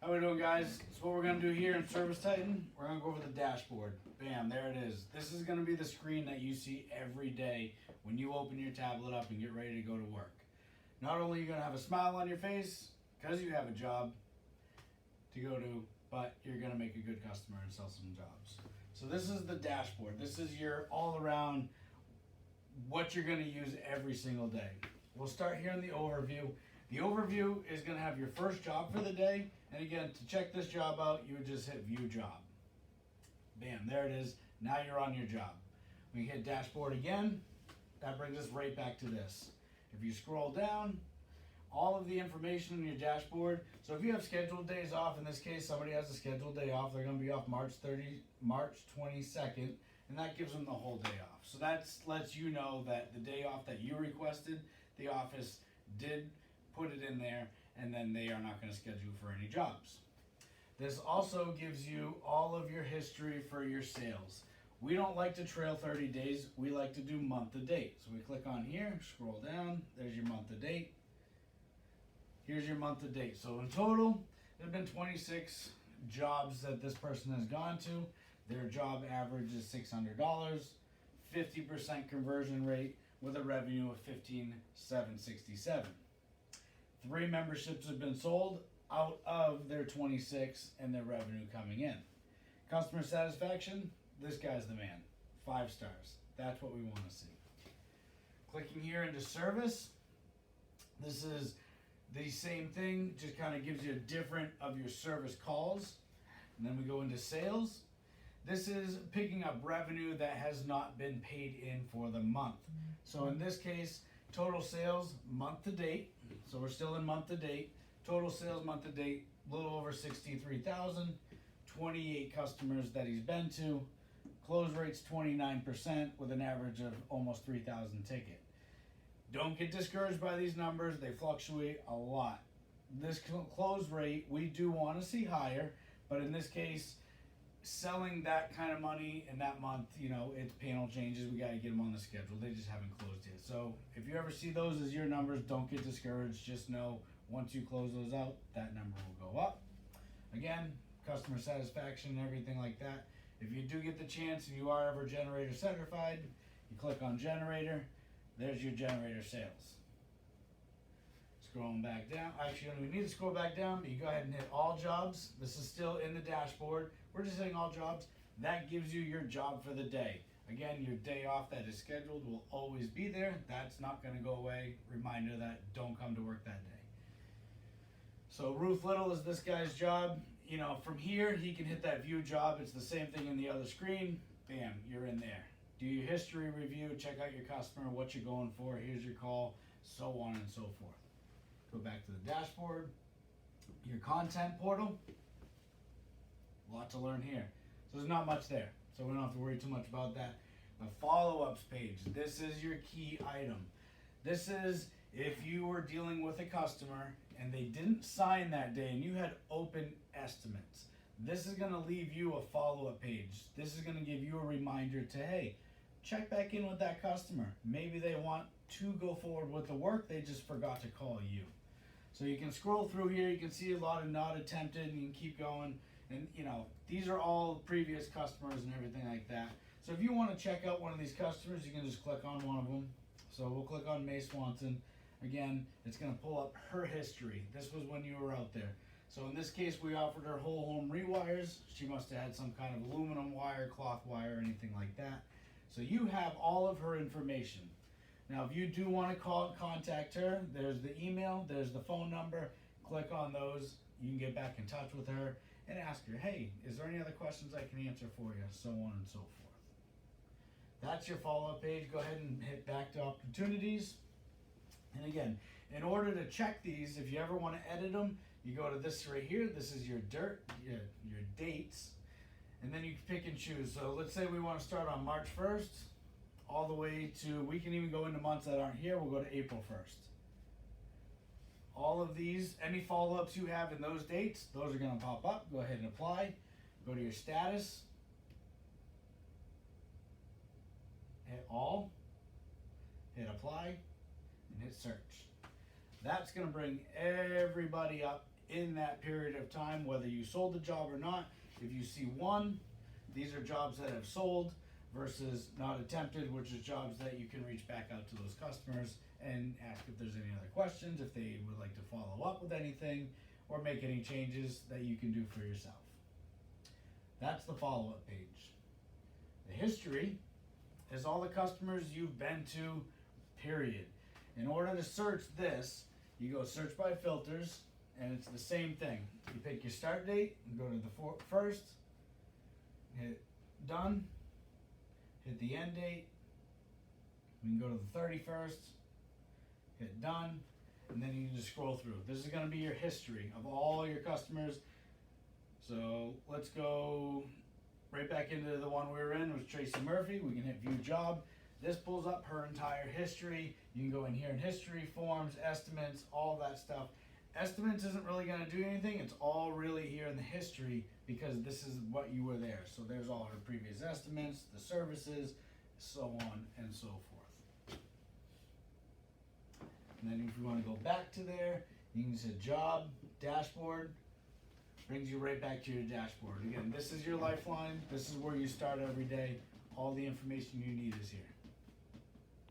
How we doing, guys? So what we're gonna do here in Service Titan, we're gonna go over the dashboard. Bam, there it is. This is gonna be the screen that you see every day when you open your tablet up and get ready to go to work. Not only are you gonna have a smile on your face because you have a job to go to, but you're gonna make a good customer and sell some jobs. So this is the dashboard. This is your all around what you're gonna use every single day. We'll start here in the overview. The overview is going to have your first job for the day. And again, to check this job out, you would just hit view job. Bam, there it is. Now you're on your job. When you hit dashboard again, that brings us right back to this. If you scroll down, all of the information in your dashboard. So if you have scheduled days off, in this case, somebody has a scheduled day off. They're going to be off March 22nd, and that gives them the whole day off. So that lets you know that the day off that you requested, the office did put it in there, and then they are not going to schedule for any jobs. This also gives you all of your history for your sales. We don't like to trail 30 days. We like to do month to date. So we click on here, scroll down, there's your month to date. Here's your month to date. So in total, there have been 26 jobs that this person has gone to. Their job average is $600, 50% conversion rate with a revenue of $15,767. 3 memberships have been sold out of their 26 and their revenue coming in. Customer satisfaction, this guy's the man. 5 stars. That's what we want to see. Clicking here into service, this is the same thing, just kind of gives you a different of your service calls. And then we go into sales. This is picking up revenue that has not been paid in for the month. So in this case, total sales month to date, so we're still in month to date. Total sales month to date, a little over 63,000, 28 customers that he's been to. Close rate's 29% with an average of almost 3,000 ticket. Don't get discouraged by these numbers, they fluctuate a lot. This close rate, we do want to see higher, but in this case, selling that kind of money in that month, it's panel changes. We got to get them on the schedule. They just haven't closed yet. So if you ever see those as your numbers, don't get discouraged. Just know once you close those out, that number will go up. Again, customer satisfaction and everything like that. If you do get the chance and you are ever generator certified, you click on generator. There's your generator sales. Scrolling back down. Actually, you don't even need to scroll back down, but you go ahead and hit all jobs. This is still in the dashboard. We're just hitting all jobs. That gives you your job for the day. Again, your day off that is scheduled will always be there. That's not going to go away. Reminder that don't come to work that day. So Ruth Little is this guy's job. From here, he can hit that view job. It's the same thing in the other screen. Bam, you're in there. Do your history review, check out your customer, what you're going for. Here's your call, so on and so forth. Go back to the dashboard, your content portal, a lot to learn here. So there's not much there, so we don't have to worry too much about that. The follow-ups page, this is your key item. This is if you were dealing with a customer and they didn't sign that day and you had open estimates. This is gonna leave you a follow-up page. This is gonna give you a reminder to, hey, check back in with that customer. Maybe they want to go forward with the work, they just forgot to call you. So you can scroll through here, you can see a lot of not attempted, and you can keep going. And these are all previous customers and everything like that. So if you want to check out one of these customers, you can just click on one of them. So we'll click on May Swanson. Again, it's going to pull up her history. This was when you were out there. So in this case, we offered her whole home rewires. She must have had some kind of aluminum wire, cloth wire, anything like that. So you have all of her information. Now, if you do want to contact her, there's the email, there's the phone number. Click on those. You can get back in touch with her and ask her, hey, is there any other questions I can answer for you? So on and so forth. That's your follow-up page. Go ahead and hit back to opportunities. And again, in order to check these, if you ever want to edit them, you go to this right here. This is your dates. And then you can pick and choose. So let's say we want to start on March 1st. All the way to, we can even go into months that aren't here. We'll go to April 1st. All of these, any follow-ups you have in those dates, those are going to pop up. Go ahead and apply. Go to your status. Hit all. Hit apply. And hit search. That's going to bring everybody up in that period of time, whether you sold the job or not. If you see one, these are jobs that have sold versus not attempted, which is jobs that you can reach back out to those customers and ask if there's any other questions, if they would like to follow up with anything, or make any changes that you can do for yourself. That's the follow-up page. The history is all the customers you've been to, period. In order to search this, you go search by filters, and it's the same thing. You pick your start date, and go to the first, hit done, hit the end date, we can go to the 31st, hit done, and then you can just scroll through. This is going to be your history of all your customers. So let's go right back into the one we were in, was Tracy Murphy. We can hit view job. This pulls up her entire history. You can go in here in history, forms, estimates, all that stuff. Estimates isn't really going to do anything. It's all really here in the history because this is what you were there. So there's all her previous estimates, the services, so on and so forth. And then if you want to go back to there, you can say job, dashboard, brings you right back to your dashboard. Again, this is your lifeline. This is where you start every day. All the information you need is here.